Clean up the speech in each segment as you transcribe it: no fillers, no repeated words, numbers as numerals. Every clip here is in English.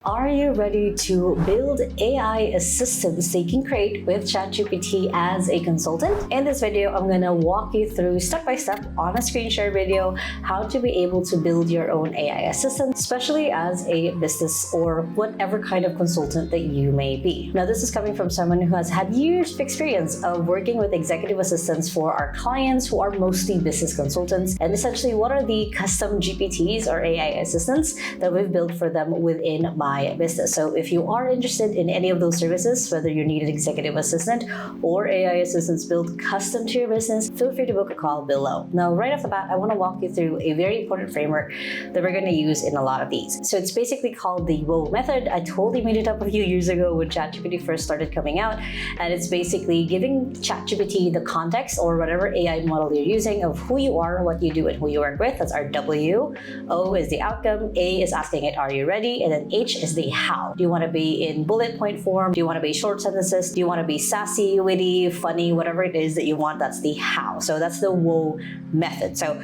Are you ready to build AI assistants that you can create with ChatGPT as a consultant? In this video, I'm going to walk you through step-by-step on a screen share video how to be able to build your own AI assistant, especially as a business or whatever kind of consultant that you may be. Now, this is coming from someone who has had years of experience of working with executive assistants for our clients who are mostly business consultants. And essentially, what are the custom GPTs or AI assistants that we've built for them within my business. So if you are interested in any of those services, whether you need an executive assistant or AI assistants built custom to your business, feel free to book a call below. Now, right off the bat, I want to walk you through a very important framework that we're going to use in a lot of these. So it's basically called the WOAH method. I totally made it up a few years ago when ChatGPT first started coming out. And it's basically giving ChatGPT the context or whatever AI model you're using of who you are, what you do, and who you work with. That's our W. O is the outcome. A is asking it, are you ready? And then H is the how. Do you want to be in bullet point form? Do you want to be short sentences? Do you want to be sassy, witty, funny, whatever it is that you want? That's the how. So that's the WOAH method. So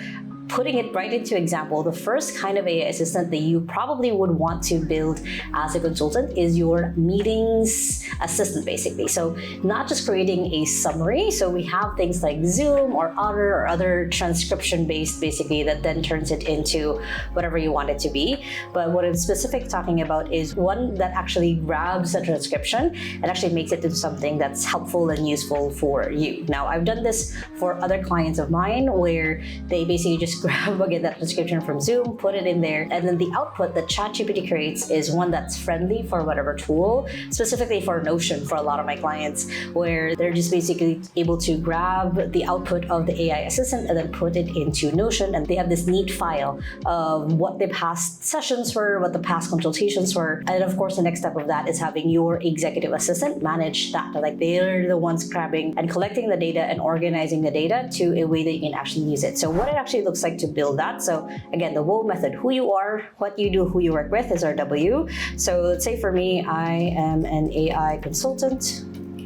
putting it right into example, the first kind of AI assistant that you probably would want to build as a consultant is your meetings assistant, basically. So not just creating a summary. So we have things like Zoom or Otter or other transcription based, basically, that then turns it into whatever you want it to be. But what I'm specific talking about is one that actually grabs a transcription and actually makes it into something that's helpful and useful for you. Now, I've done this for other clients of mine where they basically just grab again that transcription from Zoom, put it in there, and then the output that ChatGPT creates is one that's friendly for whatever tool, specifically for Notion for a lot of my clients, where they're just basically able to grab the output of the AI assistant and then put it into Notion, and they have this neat file of what the past sessions were, what the past consultations were, and of course the next step of that is having your executive assistant manage that. Like they're the ones grabbing and collecting the data and organizing the data to a way that you can actually use it. So what it actually looks like to build that. So again, the WOAH method, who you are, what you do, who you work with is our W. So let's say for me, I am an AI consultant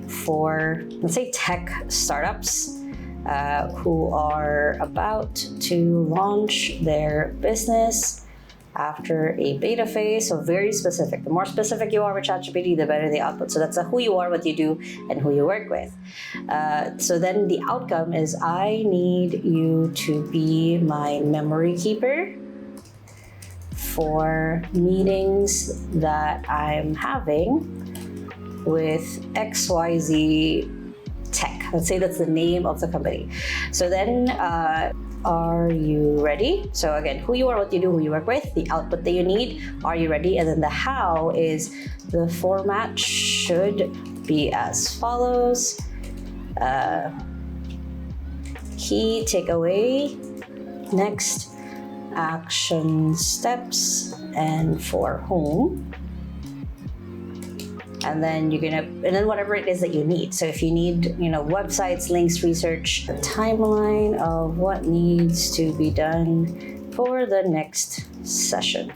for, let's say, tech startups who are about to launch their business after a beta phase. So very specific. The more specific you are with ChatGPT, the better the output. So that's who you are, what you do, and who you work with. So then the outcome is I need you to be my memory keeper for meetings that I'm having with XYZ Tech. Let's say that's the name of the company. So then are you ready? So again, who you are, what you do, who you work with, the output that you need, are you ready? And then the how is the format should be as follows. Key takeaway, next action steps, and for whom. And then and then whatever it is that you need. So if you need, websites, links, research, a timeline of what needs to be done for the next session.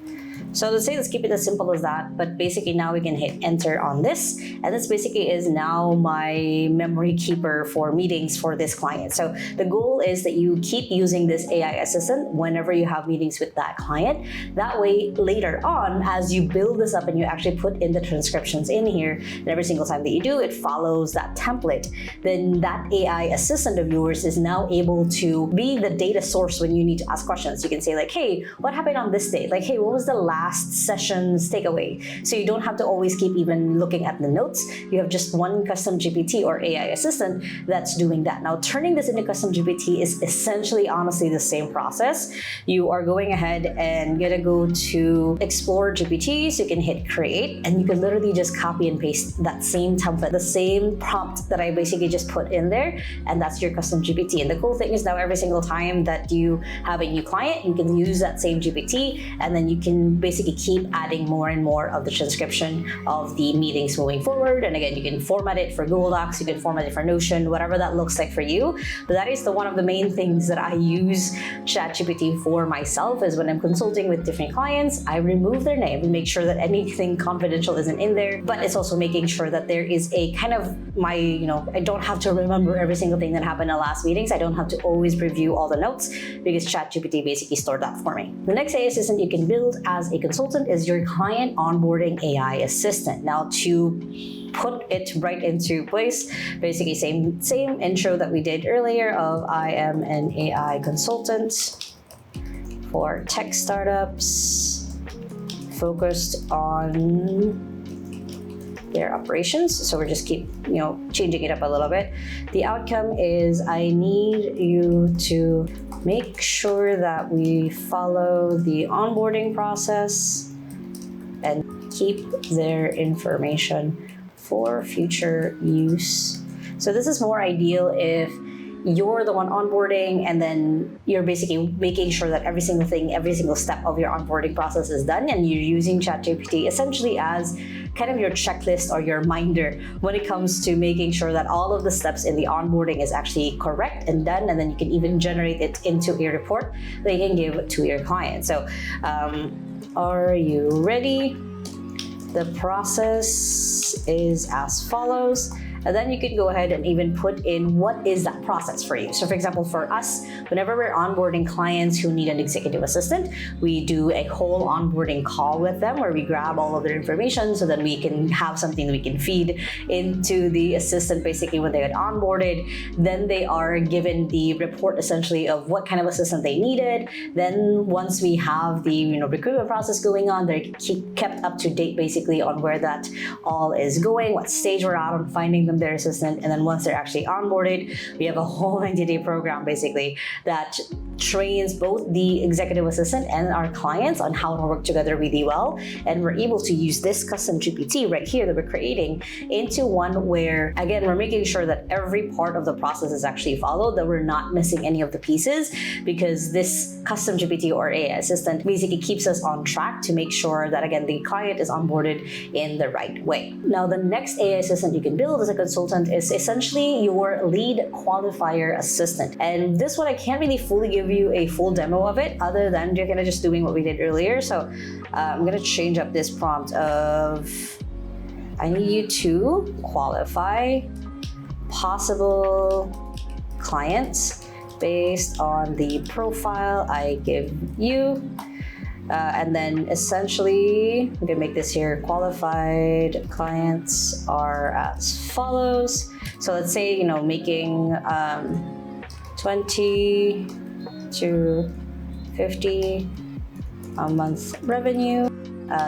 So let's keep it as simple as that, but basically now we can hit enter on this, and this basically is now my memory keeper for meetings for this client. So the goal is that you keep using this AI assistant whenever you have meetings with that client. That way, later on, as you build this up and you actually put in the transcriptions in here, and every single time that you do, it follows that template, then that AI assistant of yours is now able to be the data source when you need to ask questions. You can say like, hey, what happened on this date? Like, hey, what was the last session's takeaway? So you don't have to always keep even looking at the notes. You have just one custom GPT or AI assistant that's doing that. Now, turning this into custom GPT is essentially, honestly, the same process. You are going ahead and gonna go to Explore GPT, so you can hit create, and you can literally just copy and paste that same template, the same prompt that I basically just put in there, and that's your custom GPT. And the cool thing is now every single time that you have a new client, you can use that same GPT, and then you can basically keep adding more and more of the transcription of the meetings moving forward. And again, you can format it for Google Docs, you can format it for Notion, whatever that looks like for you. But that is one of the main things that I use ChatGPT for myself, is when I'm consulting with different clients, I remove their name and make sure that anything confidential isn't in there. But it's also making sure that there is a kind of I don't have to remember every single thing that happened in the last meetings. I don't have to always review all the notes because ChatGPT basically stored that for me. The next AI assistant you can build as a consultant is your client onboarding AI assistant. Now, to put it right into place, basically same intro that we did earlier of I am an AI consultant for tech startups focused on their operations. So we're just keep changing it up a little bit. The outcome is I need you to make sure that we follow the onboarding process and keep their information for future use. So this is more ideal if you're the one onboarding and then you're basically making sure that every single thing, every single step of your onboarding process is done, and you're using ChatGPT essentially as kind of your checklist or your minder when it comes to making sure that all of the steps in the onboarding is actually correct and done, and then you can even generate it into a report that you can give to your client. So are you ready? The process is as follows. And then you can go ahead and even put in what is that process for you. So for example, for us, whenever we're onboarding clients who need an executive assistant, we do a whole onboarding call with them where we grab all of their information so that we can have something that we can feed into the assistant basically when they get onboarded. Then they are given the report essentially of what kind of assistant they needed. Then once we have the recruitment process going on, they're kept up to date basically on where that all is going, what stage we're at on finding them their assistant, and then once they're actually onboarded, we have a whole 90-day program basically that trains both the executive assistant and our clients on how to work together really well. And we're able to use this custom GPT right here that we're creating into one where, again, we're making sure that every part of the process is actually followed, that we're not missing any of the pieces, because this custom GPT or AI assistant basically keeps us on track to make sure that, again, the client is onboarded in the right way. Now, the next AI assistant you can build as a consultant is essentially your lead qualifier assistant. And this one, I can't really fully give you a full demo of it other than you're kind of just doing what we did earlier. So I'm going to change up this prompt of I need you to qualify possible clients based on the profile I give you. And then essentially, we can make this here, qualified clients are as follows. So let's say, making 20 to 50 a month revenue,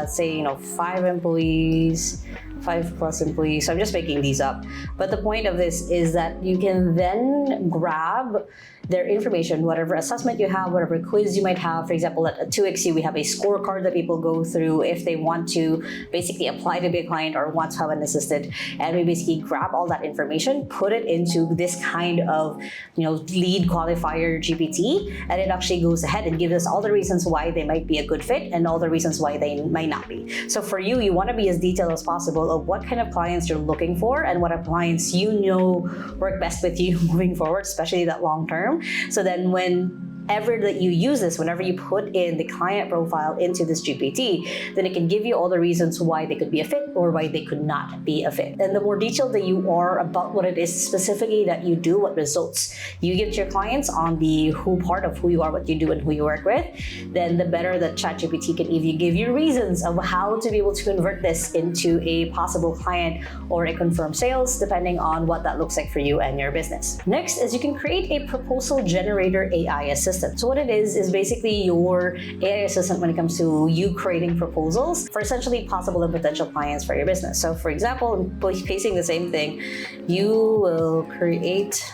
say, 5 employees, 5+ employees. So I'm just making these up. But the point of this is that you can then grab their information, whatever assessment you have, whatever quiz you might have. For example, at 2XU, we have a scorecard that people go through if they want to basically apply to be a client or want to have an assistant. And we basically grab all that information, put it into this kind of, lead qualifier GPT, and it actually goes ahead and gives us all the reasons why they might be a good fit and all the reasons why they might not be. So for you, you want to be as detailed as possible of what kind of clients you're looking for and what clients work best with you moving forward, especially that long term. So then whenever that you use this, whenever you put in the client profile into this GPT, then it can give you all the reasons why they could be a fit or why they could not be a fit. And the more detailed that you are about what it is specifically that you do, what results you give to your clients on the who part of who you are, what you do, and who you work with, then the better that ChatGPT can even give you reasons of how to be able to convert this into a possible client or a confirmed sales, depending on what that looks like for you and your business. Next is you can create a proposal generator AI assistant. So what it is basically your AI assistant when it comes to you creating proposals for essentially possible and potential clients for your business. So for example, pasting the same thing, you will create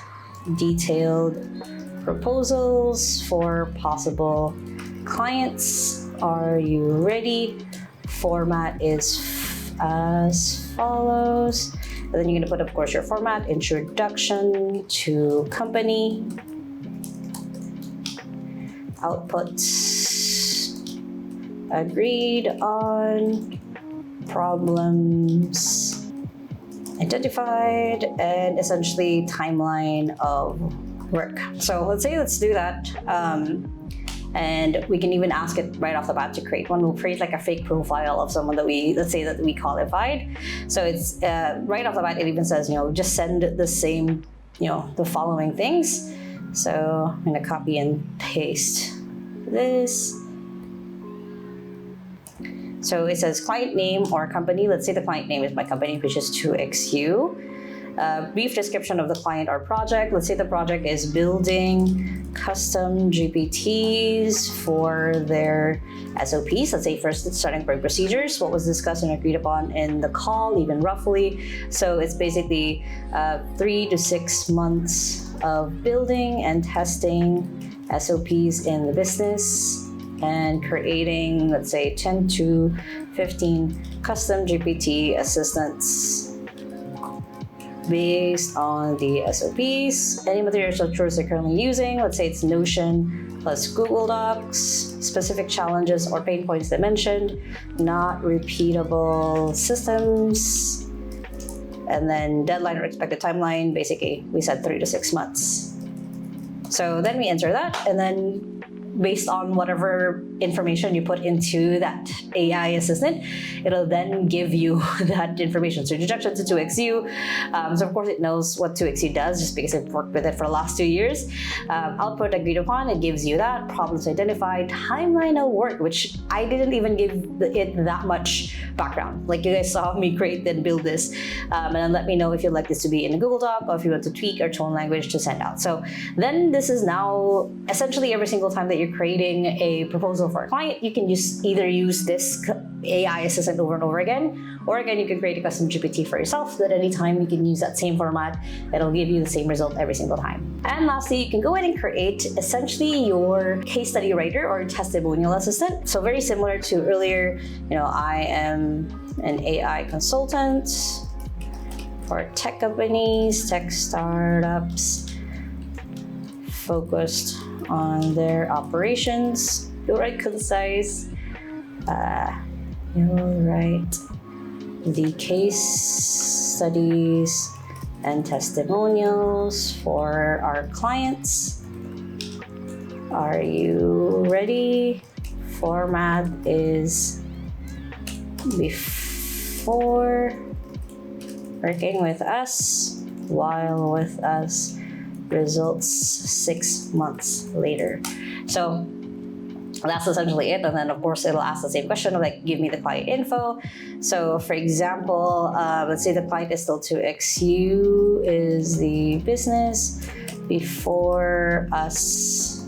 detailed proposals for possible clients. Are you ready? Format is as follows. And then you're going to put, of course, your format, introduction to company, outputs, agreed on, problems identified, and essentially timeline of work. So let's do that. And we can even ask it right off the bat to create one. We'll create like a fake profile of someone that let's say that we qualified. So it's right off the bat, it even says, just send the same, the following things. So I'm gonna copy and paste this. So it says client name or company. Let's say the client name is my company, which is 2XU. Brief description of the client or project. Let's say the project is building custom GPTs for their SOPs. Let's say first it's starting point procedures, what was discussed and agreed upon in the call, even roughly. So it's basically 3 to 6 months of building and testing SOPs in the business and creating, let's say, 10 to 15 custom GPT assistants based on the SOPs. Any materials or tools they're currently using, let's say it's Notion plus Google Docs, specific challenges or pain points they mentioned, not repeatable systems, and then deadline or expected timeline, basically we said 3 to 6 months. So then we enter that, and then based on whatever information you put into that AI assistant, it'll then give you that information. So introduction to 2XU. So of course it knows what 2XU does just because I've worked with it for the last 2 years. Output agreed upon, it gives you that. Problems identified, timeline of work, which I didn't even give it that much background. Like you guys saw me create and build this. And then let me know if you'd like this to be in a Google Doc or if you want to tweak or tone language to send out. So then this is now essentially every single time that you're creating a proposal for a client, you can either use this AI assistant over and over again, or again, you can create a custom GPT for yourself that anytime you can use that same format, it'll give you the same result every single time. And lastly, you can go ahead and create essentially your case study writer or testimonial assistant. So very similar to earlier, I am an AI consultant for tech companies, tech startups, focused on their operations. You'll write concise. You'll write the case studies and testimonials for our clients. Are you ready? Format is before working with us, while with us, results 6 months later. So that's essentially it. And then of course it'll ask the same question of like, give me the client info. So for example, let's say the client is still 2XU is the business, before us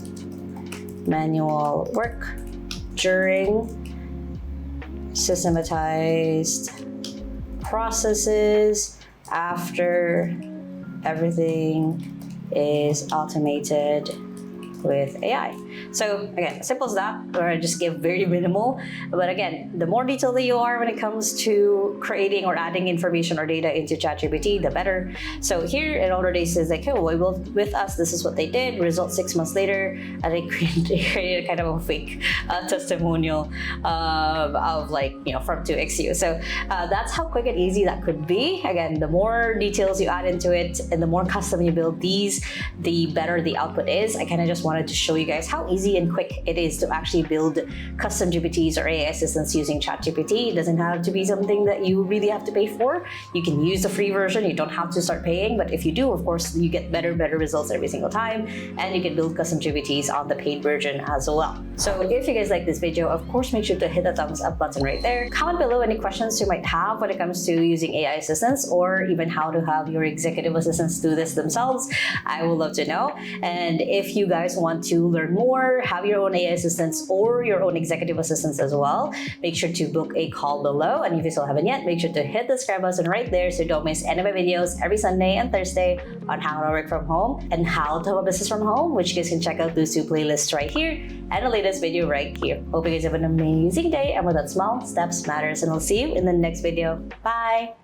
manual work, during systematized processes, after everything is automated with AI. So again, simple as that, or I just give very minimal. But again, the more detailed that you are when it comes to creating or adding information or data into ChatGPT, the better. So here it already says like, oh, well, with us, this is what they did. Result 6 months later, and they created kind of a fake testimonial of like, from 2XU. So that's how quick and easy that could be. Again, the more details you add into it and the more custom you build these, the better the output is. I kind of just wanted to show you guys how easy and quick it is to actually build custom GPTs or AI assistants using ChatGPT. It doesn't have to be something that you really have to pay for. You can use the free version. You don't have to start paying, but if you do, of course, you get better results every single time, and you can build custom GPTs on the paid version as well. So if you guys like this video, of course, make sure to hit the thumbs up button right there. Comment below any questions you might have when it comes to using AI assistants, or even how to have your executive assistants do this themselves. I would love to know. And if you guys want to learn more, have your own AI assistants or your own executive assistants as well, make sure to book a call below. And if you still haven't yet, make sure to hit the subscribe button right there so you don't miss any of my videos every Sunday and Thursday on how to work from home and how to have a business from home, which you guys can check out those 2 playlists right here and the latest video right here. Hope you guys have an amazing day, and with that, small steps matters, and I'll see you in the next video. Bye!